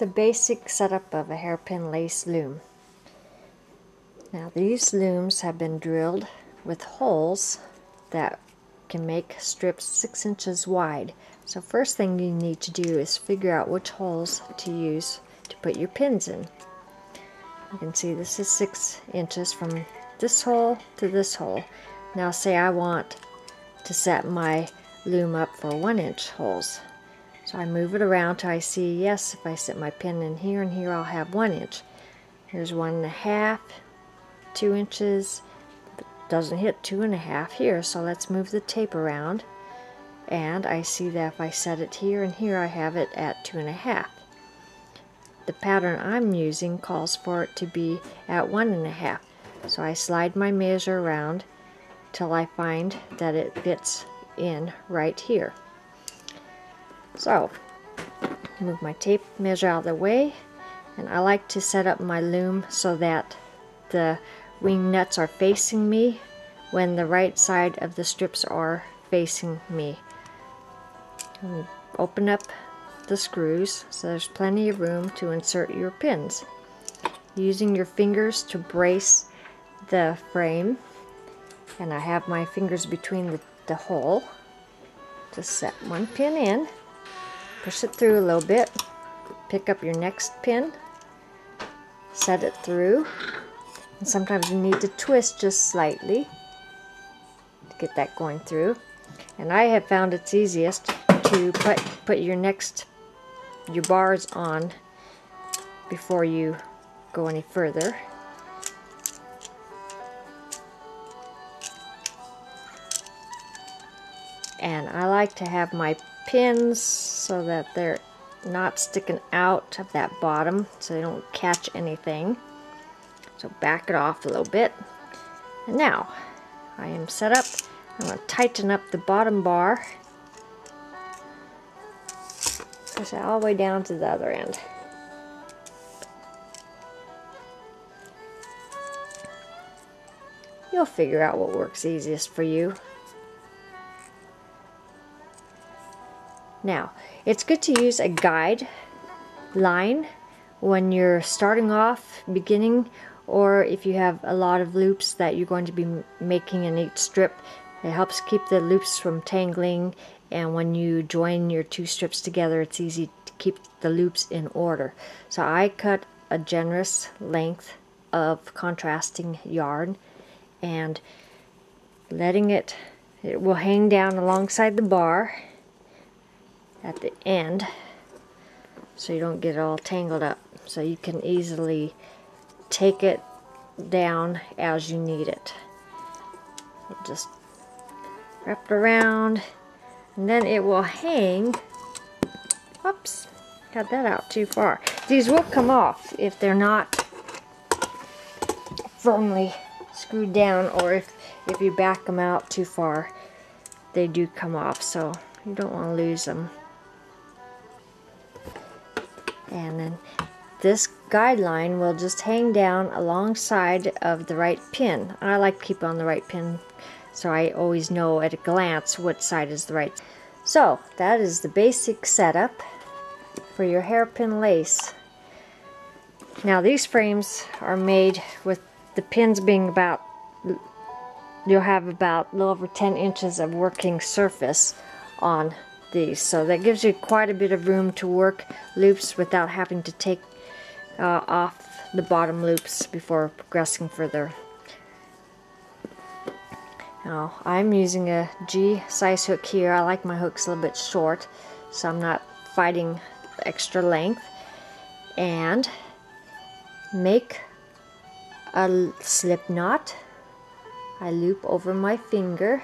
The basic setup of a hairpin lace loom. Now these looms have been drilled with holes that can make strips 6 inches wide. So first thing you need to do is figure out which holes to use to put your pins in. You can see this is 6 inches from this hole to this hole. Now say I want to set my loom up for 1-inch holes. So I move it around till I see, yes, if I set my pin in here and here, I'll have 1 inch. Here's 1.5, 2 inches, but doesn't hit 2.5 here, so let's move the tape around. And I see that if I set it here and here, I have it at 2.5. The pattern I'm using calls for it to be at 1.5. So I slide my measure around till I find that it fits in right here. So, move my tape measure out of the way, and I like to set up my loom so that the wing nuts are facing me when the right side of the strips are facing me. And open up the screws so there's plenty of room to insert your pins. Using your fingers to brace the frame, and I have my fingers between the hole. Just set one pin in. Push it through a little bit, pick up your next pin, set it through, and sometimes you need to twist just slightly to get that going through. And I have found it's easiest to put your bars on before you go any further. And I like to have my pins so that they're not sticking out of that bottom so they don't catch anything. So back it off a little bit. And now I am set up. I'm going to tighten up the bottom bar. Push it all the way down to the other end. You'll figure out what works easiest for you. Now, it's good to use a guide line when you're starting off, beginning, or if you have a lot of loops that you're going to be making in each strip. It helps keep the loops from tangling, and when you join your two strips together, it's easy to keep the loops in order. So I cut a generous length of contrasting yarn and letting it will hang down alongside the bar at the end so you don't get it all tangled up, so you can easily take it down as you need it. Just wrap it around and then it will hang. Oops, got that out too far. These will come off if they're not firmly screwed down, or if you back them out too far, they do come off, so you don't want to lose them. And then this guideline will just hang down alongside of the right pin. I like to keep on the right pin so I always know at a glance what side is the right. So that is the basic setup for your hairpin lace. Now these frames are made with the pins being about, you'll have about a little over 10 inches of working surface on these, so that gives you quite a bit of room to work loops without having to take off the bottom loops before progressing further. Now I'm using a G size hook here. I like my hooks a little bit short so I'm not fighting the extra length, and make a slip knot. I loop over my finger,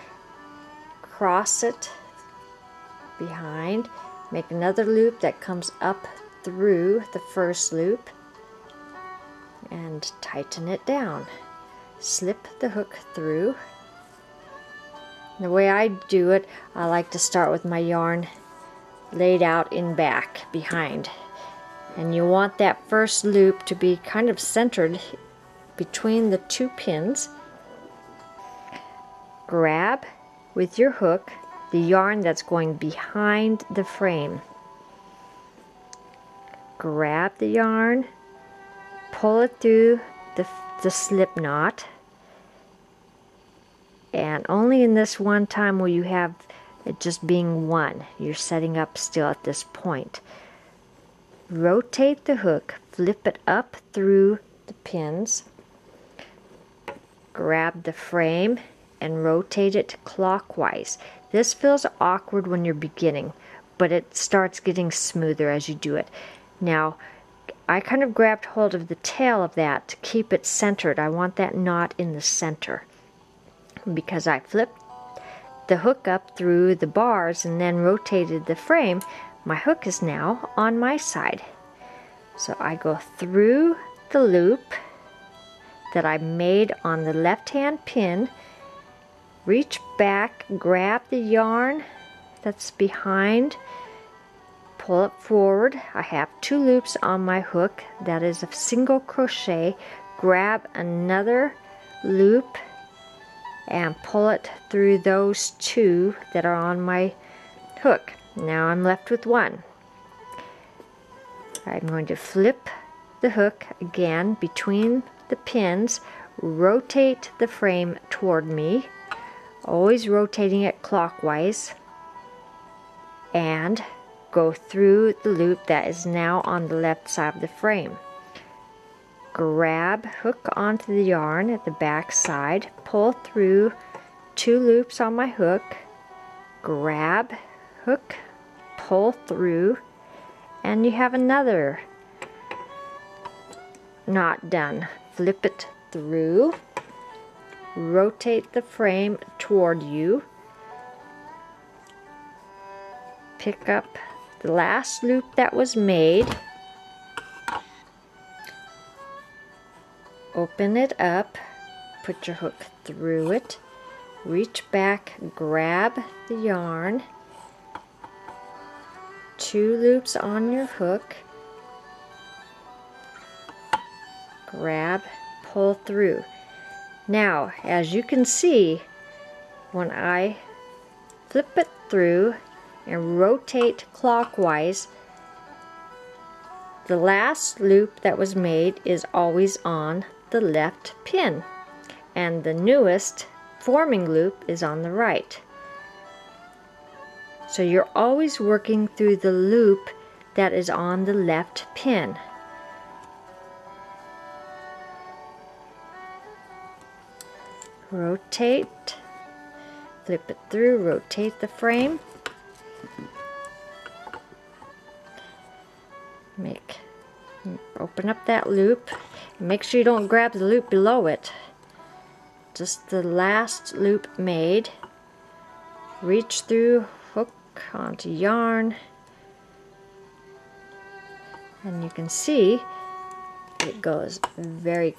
cross it behind, make another loop that comes up through the first loop, and tighten it down. Slip the hook through. The way I do it, I like to start with my yarn laid out in back behind, and you want that first loop to be kind of centered between the two pins. Grab with your hook the yarn that's going behind the frame. grab the yarn, pull it through the slip knot, and only in this one time will you have it just being one. You're setting up still at this point. Rotate the hook, flip it up through the pins, grab the frame and rotate it clockwise. This feels awkward when you're beginning, but it starts getting smoother as you do it. Now, I kind of grabbed hold of the tail of that to keep it centered. I want that knot in the center. Because I flipped the hook up through the bars and then rotated the frame, my hook is now on my side. So I go through the loop that I made on the left hand pin, reach back, grab the yarn that's behind, pull it forward. I have 2 loops on my hook. That is a single crochet. Grab another loop and pull it through those 2 that are on my hook. Now I'm left with 1. I'm going to flip the hook again between the pins, rotate the frame toward me, always rotating it clockwise, and go through the loop that is now on the left side of the frame. Grab hook onto the yarn at the back side, pull through 2 loops on my hook, grab hook, pull through, and you have another knot done. Flip it through, rotate the frame toward you, pick up the last loop that was made, open it up, put your hook through it, reach back, grab the yarn, 2 loops on your hook, grab, pull through. Now, as you can see, when I flip it through and rotate clockwise, the last loop that was made is always on the left pin, and the newest forming loop is on the right. So you're always working through the loop that is on the left pin. Rotate, flip it through, rotate the frame, open up that loop, make sure you don't grab the loop below it, just the last loop made, reach through, hook onto yarn, and you can see it goes very